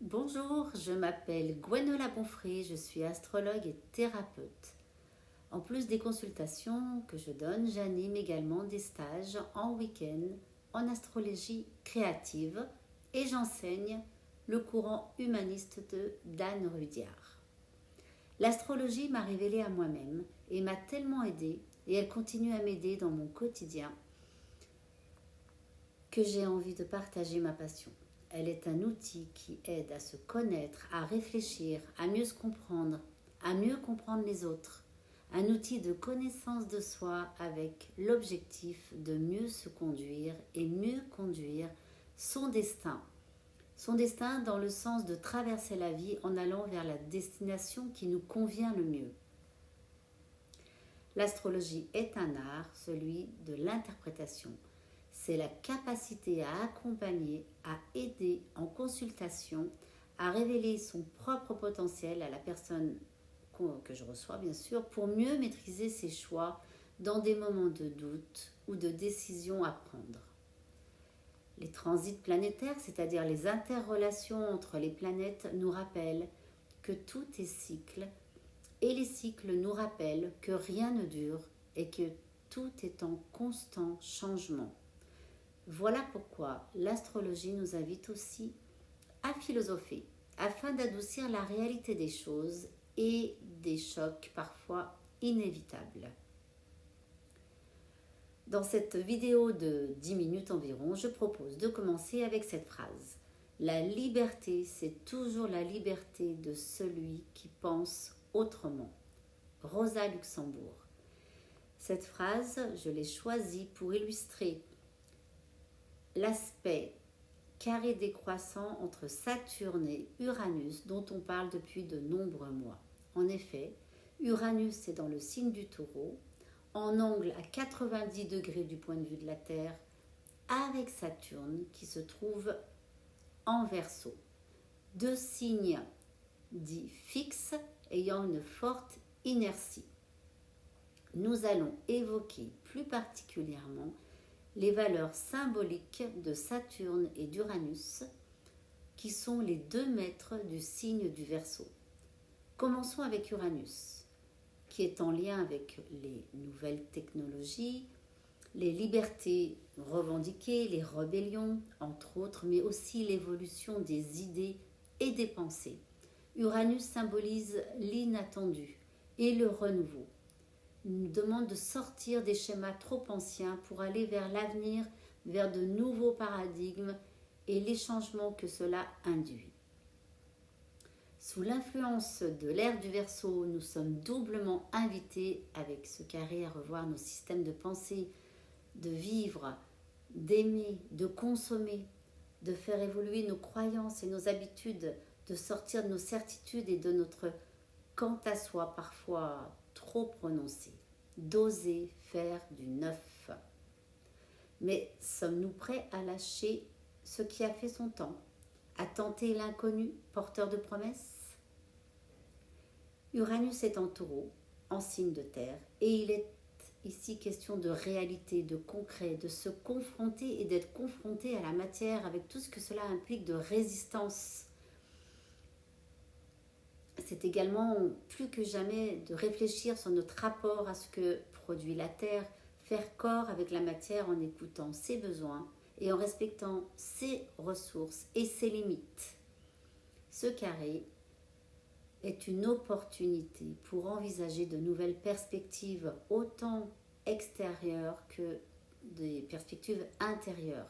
Bonjour, je m'appelle Gwenola Bonfré, je suis astrologue et thérapeute. En plus des consultations que je donne, j'anime également des stages en week-end en astrologie créative et j'enseigne le courant humaniste de Dan Rudyard. L'astrologie m'a révélée à moi-même et m'a tellement aidée et elle continue à m'aider dans mon quotidien que j'ai envie de partager ma passion. Elle est un outil qui aide à se connaître, à réfléchir, à mieux se comprendre, à mieux comprendre les autres. Un outil de connaissance de soi avec l'objectif de mieux se conduire et mieux conduire son destin. Son destin dans le sens de traverser la vie en allant vers la destination qui nous convient le mieux. L'astrologie est un art, celui de l'interprétation. C'est la capacité à accompagner, à aider en consultation, à révéler son propre potentiel à la personne que je reçois, bien sûr, pour mieux maîtriser ses choix dans des moments de doute ou de décision à prendre. Les transits planétaires, c'est-à-dire les interrelations entre les planètes, nous rappellent que tout est cycle et les cycles nous rappellent que rien ne dure et que tout est en constant changement. Voilà pourquoi l'astrologie nous invite aussi à philosopher, afin d'adoucir la réalité des choses et des chocs parfois inévitables. Dans cette vidéo de 10 minutes environ, je propose de commencer avec cette phrase. La liberté, c'est toujours la liberté de celui qui pense autrement. Rosa Luxembourg. Cette phrase, je l'ai choisie pour illustrer l'aspect carré décroissant entre Saturne et Uranus dont on parle depuis de nombreux mois. En effet, Uranus est dans le signe du Taureau, en angle à 90 degrés du point de vue de la Terre, avec Saturne qui se trouve en Verseau. Deux signes dits fixes ayant une forte inertie. Nous allons évoquer plus particulièrement les valeurs symboliques de Saturne et d'Uranus, qui sont les deux maîtres du signe du Verseau. Commençons avec Uranus, qui est en lien avec les nouvelles technologies, les libertés revendiquées, les rébellions, entre autres, mais aussi l'évolution des idées et des pensées. Uranus symbolise l'inattendu et le renouveau. Il nous demande de sortir des schémas trop anciens pour aller vers l'avenir, vers de nouveaux paradigmes et les changements que cela induit. Sous l'influence de l'ère du Verseau, nous sommes doublement invités avec ce carré à revoir nos systèmes de pensée, de vivre, d'aimer, de consommer, de faire évoluer nos croyances et nos habitudes, de sortir de nos certitudes et de notre quant à soi parfois trop prononcé, d'oser faire du neuf. Mais sommes-nous prêts à lâcher ce qui a fait son temps, à tenter l'inconnu, porteur de promesses? Uranus est en Taureau, en signe de terre, et il est ici question de réalité, de concret, de se confronter et d'être confronté à la matière avec tout ce que cela implique de résistance. C'est également plus que jamais de réfléchir sur notre rapport à ce que produit la Terre, faire corps avec la matière en écoutant ses besoins et en respectant ses ressources et ses limites. Ce carré est une opportunité pour envisager de nouvelles perspectives, autant extérieures que des perspectives intérieures,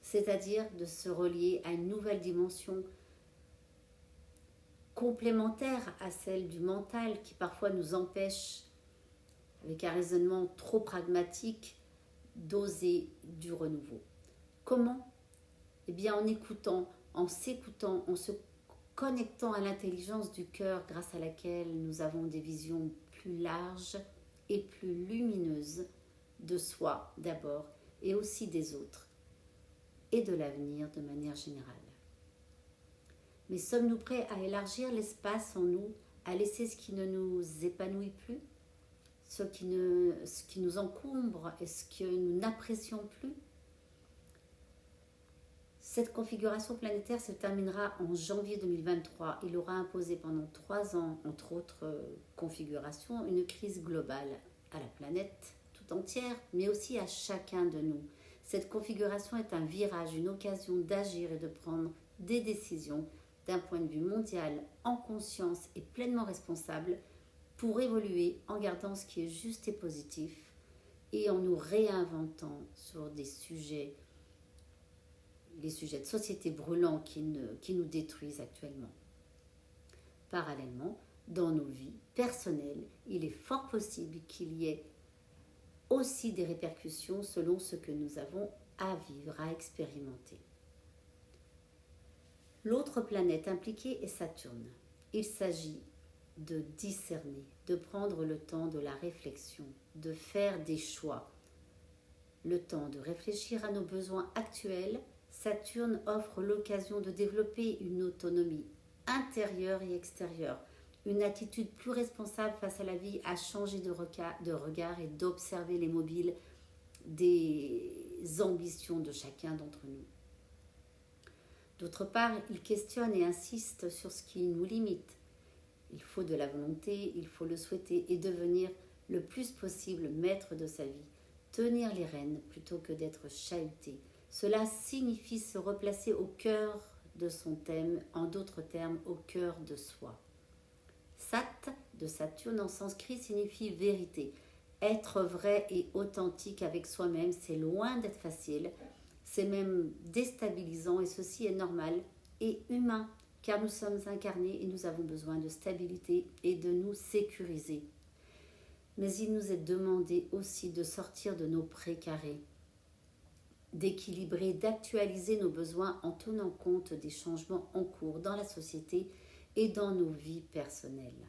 c'est-à-dire de se relier à une nouvelle dimension complémentaire à celle du mental qui parfois nous empêche, avec un raisonnement trop pragmatique, d'oser du renouveau. Comment? Eh bien en écoutant, en s'écoutant, en se connectant à l'intelligence du cœur grâce à laquelle nous avons des visions plus larges et plus lumineuses de soi d'abord et aussi des autres et de l'avenir de manière générale. Mais sommes-nous prêts à élargir l'espace en nous, à laisser ce qui ne nous épanouit plus, ce qui nous encombre et ce que nous n'apprécions plus? Cette configuration planétaire se terminera en janvier 2023. Il aura imposé pendant 3 ans, entre autres configurations, une crise globale à la planète tout entière, mais aussi à chacun de nous. Cette configuration est un virage, une occasion d'agir et de prendre des décisions d'un point de vue mondial, en conscience et pleinement responsable, pour évoluer en gardant ce qui est juste et positif et en nous réinventant sur des sujets, les sujets de société brûlants qui nous détruisent actuellement. Parallèlement, dans nos vies personnelles, il est fort possible qu'il y ait aussi des répercussions selon ce que nous avons à vivre, à expérimenter. L'autre planète impliquée est Saturne. Il s'agit de discerner, de prendre le temps de la réflexion, de faire des choix. Le temps de réfléchir à nos besoins actuels, Saturne offre l'occasion de développer une autonomie intérieure et extérieure, une attitude plus responsable face à la vie, à changer de regard et d'observer les mobiles des ambitions de chacun d'entre nous. D'autre part, il questionne et insiste sur ce qui nous limite. Il faut de la volonté, il faut le souhaiter et devenir le plus possible maître de sa vie, tenir les rênes plutôt que d'être chahuté. Cela signifie se replacer au cœur de son thème, en d'autres termes, au cœur de soi. Sat de Saturne en sanskrit signifie vérité. Être vrai et authentique avec soi-même, c'est loin d'être facile. C'est même déstabilisant et ceci est normal et humain car nous sommes incarnés et nous avons besoin de stabilité et de nous sécuriser. Mais il nous est demandé aussi de sortir de nos précarés, d'équilibrer, d'actualiser nos besoins en tenant compte des changements en cours dans la société et dans nos vies personnelles.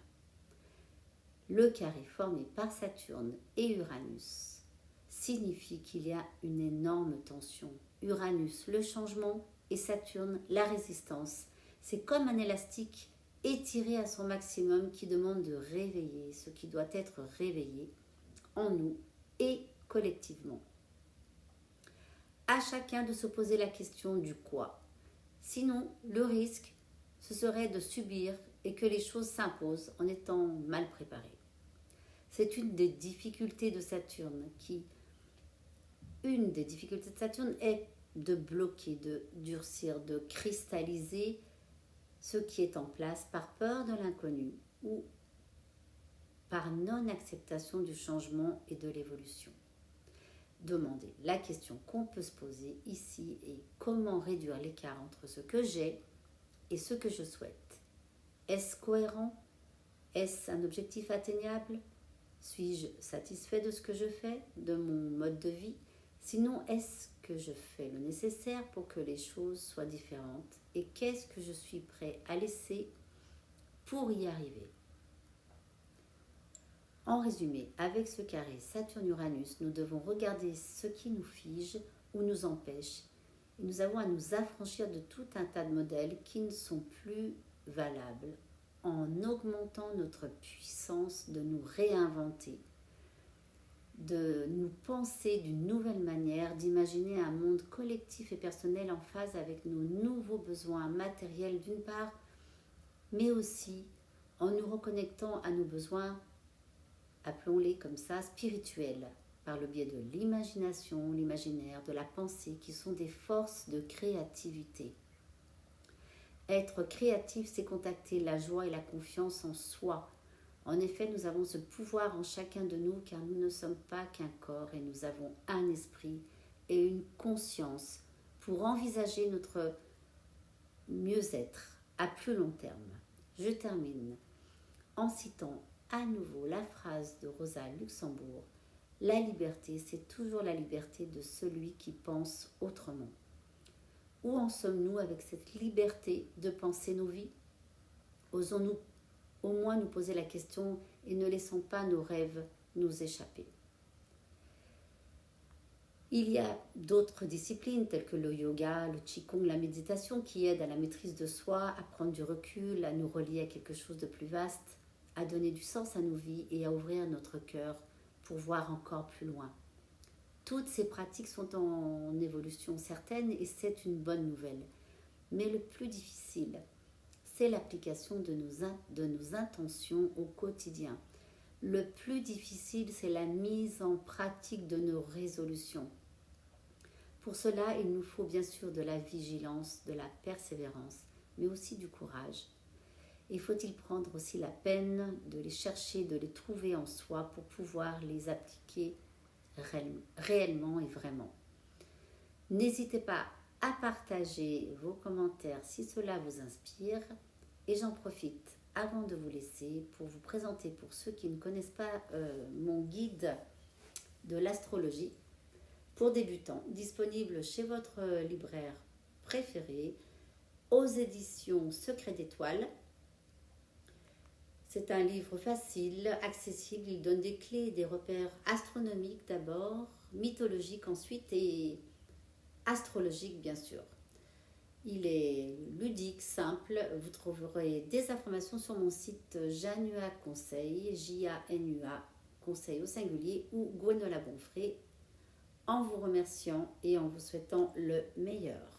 Le carré formé par Saturne et Uranus signifie qu'il y a une énorme tension. Uranus, le changement, et Saturne, la résistance. C'est comme un élastique étiré à son maximum qui demande de réveiller ce qui doit être réveillé en nous et collectivement. À chacun de se poser la question du quoi. Sinon, le risque, ce serait de subir et que les choses s'imposent en étant mal préparées. C'est une des difficultés de Saturne Une des difficultés de Saturne est de bloquer, de durcir, de cristalliser ce qui est en place par peur de l'inconnu ou par non-acceptation du changement et de l'évolution. Demandez la question qu'on peut se poser ici est comment réduire l'écart entre ce que j'ai et ce que je souhaite. Est-ce cohérent? Est-ce un objectif atteignable? Suis-je satisfait de ce que je fais, de mon mode de vie? Sinon, est-ce que je fais le nécessaire pour que les choses soient différentes? Et qu'est-ce que je suis prêt à laisser pour y arriver? En résumé, avec ce carré Saturne-Uranus, nous devons regarder ce qui nous fige ou nous empêche. Et nous avons à nous affranchir de tout un tas de modèles qui ne sont plus valables en augmentant notre puissance de nous réinventer, de nous penser d'une nouvelle manière, d'imaginer un monde collectif et personnel en phase avec nos nouveaux besoins matériels d'une part, mais aussi en nous reconnectant à nos besoins, appelons-les comme ça, spirituels, par le biais de l'imagination, l'imaginaire, de la pensée, qui sont des forces de créativité. Être créatif, c'est contacter la joie et la confiance en soi. En effet, nous avons ce pouvoir en chacun de nous car nous ne sommes pas qu'un corps et nous avons un esprit et une conscience pour envisager notre mieux-être à plus long terme. Je termine en citant à nouveau la phrase de Rosa Luxembourg. La liberté, c'est toujours la liberté de celui qui pense autrement. Où en sommes-nous avec cette liberté de penser nos vies? Osons-nous au moins nous poser la question et ne laissons pas nos rêves nous échapper. Il y a d'autres disciplines telles que le yoga, le qigong, la méditation qui aident à la maîtrise de soi, à prendre du recul, à nous relier à quelque chose de plus vaste, à donner du sens à nos vies et à ouvrir notre cœur pour voir encore plus loin. Toutes ces pratiques sont en évolution certaine et c'est une bonne nouvelle. Mais le plus difficile, c'est l'application de nos intentions au quotidien. Le plus difficile, c'est la mise en pratique de nos résolutions. Pour cela, il nous faut bien sûr de la vigilance, de la persévérance, mais aussi du courage. Et faut-il prendre aussi la peine de les chercher, de les trouver en soi pour pouvoir les appliquer réellement et vraiment. N'hésitez pas à partager vos commentaires si cela vous inspire. Et j'en profite avant de vous laisser pour vous présenter, pour ceux qui ne connaissent pas mon guide de l'astrologie pour débutants, disponible chez votre libraire préféré, aux éditions Secret d'Étoiles. C'est un livre facile, accessible, il donne des clés et des repères astronomiques d'abord, mythologiques ensuite et astrologiques bien sûr. Il est ludique, simple, vous trouverez des informations sur mon site Janua Conseil, Janua Conseil au singulier ou Gwenola Bonfré, en vous remerciant et en vous souhaitant le meilleur.